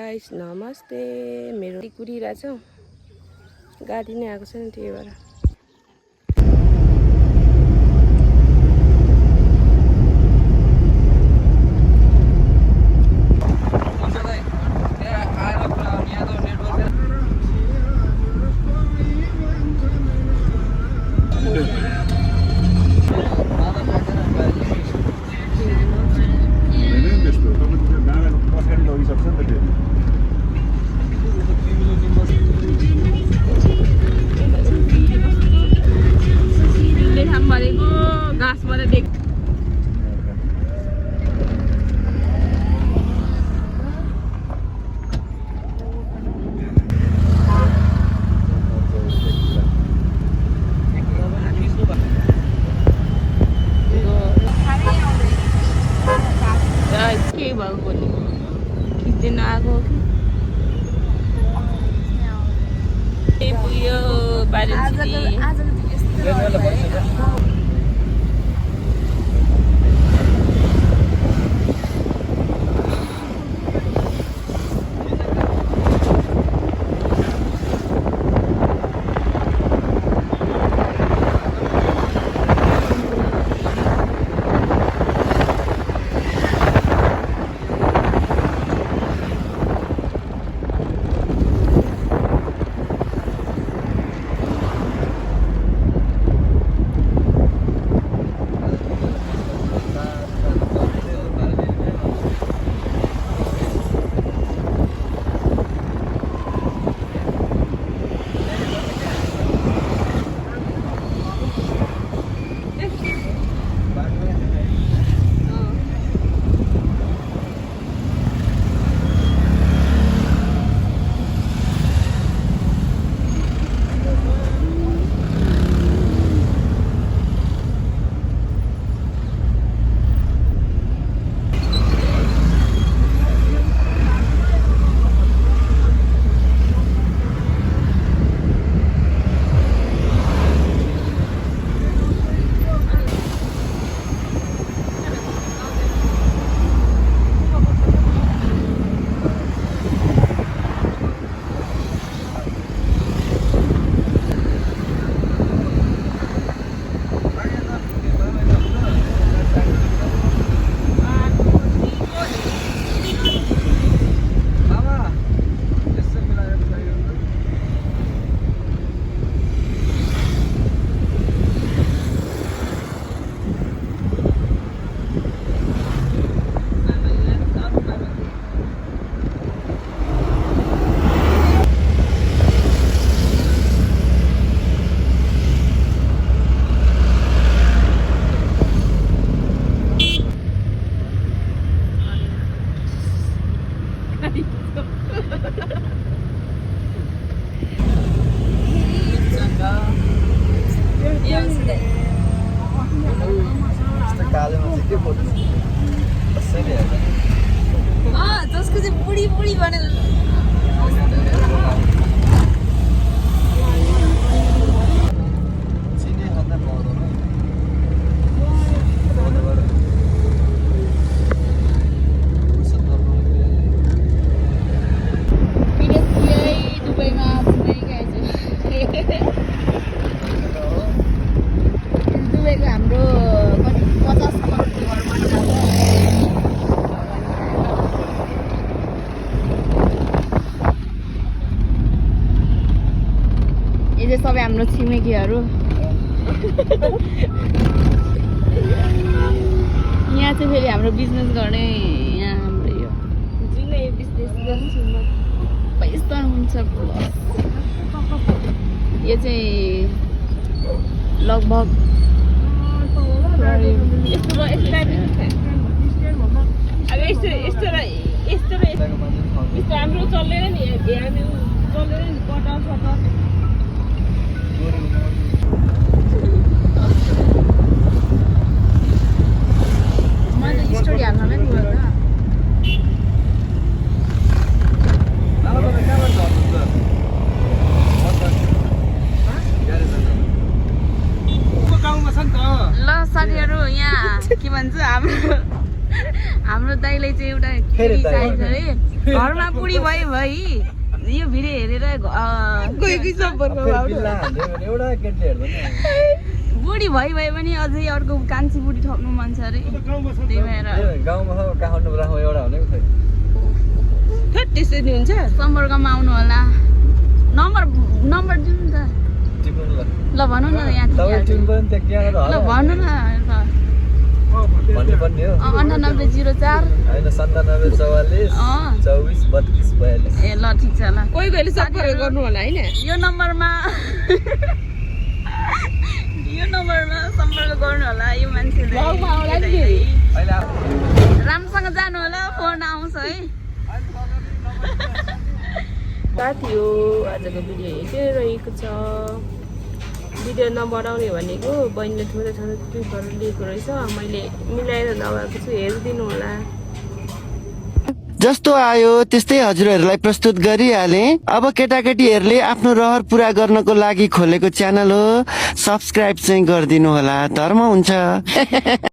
Guys नमस्ते। मेरो कुरिरहेछ गाडी नै आएको छैन त्यही भएर के भएको नि खिच्दैन आएको कि पुग्यो जसको चाहिँ बुढी बुढी भनेर सबै हाम्रो छिमेकीहरू यहाँ चाहिँ फेरि हाम्रो बिजनेस गर्ने यहाँ हाम्रो यो जुनै बिजनेस गर्छु म पैसा हुन्छ यो चाहिँ लगभग हाम्रो चल्दैन नि चल्दैन नि कटाउ स्टोरी हाल्न नि ल साथीहरू यहाँ के भन्छ हाम्रो दाइले चाहिँ एउटा चाहिन्छ है घरमा बुढी भयो भाइ यो भिडियो हेरेर बुढी भयो भए पनि अझै अर्को कान्छी बुढी ठग्नु मन छ अरे त्यही भएर त्यसरी हुन्छ सम्पर्कमा आउनु होला नम्बर दिनु नि त ल भनौँ न यहाँ ल भन्नु न 9804 ए ल ठिक छ ल कोही कोहीले सम्पर्क गर्नु होला हैन यो नम्बरमा सम्पर्क गर्नु होला यो मान्छेले राम्रोसँग जानु होला फोन आउँछ है साथी हो आजको भिडियो यति रहेको छ भिडियो नबनाउने भनेको बहिनीले थोरै थोरै क्लिपहरू लिएको रहेछ मैले मिलाएर लगाएको छु हेरिदिनु होला जस्तो आयो त्यस्तै हजुरहरूलाई प्रस्तुत गरिहाले अब केटाकेटीहरूले आफ्नो रहर पुरा गर्नको लागि खोलेको च्यानल हो सब्स्क्राइब चाहिँ गरिदिनु होला धर्म हुन्छ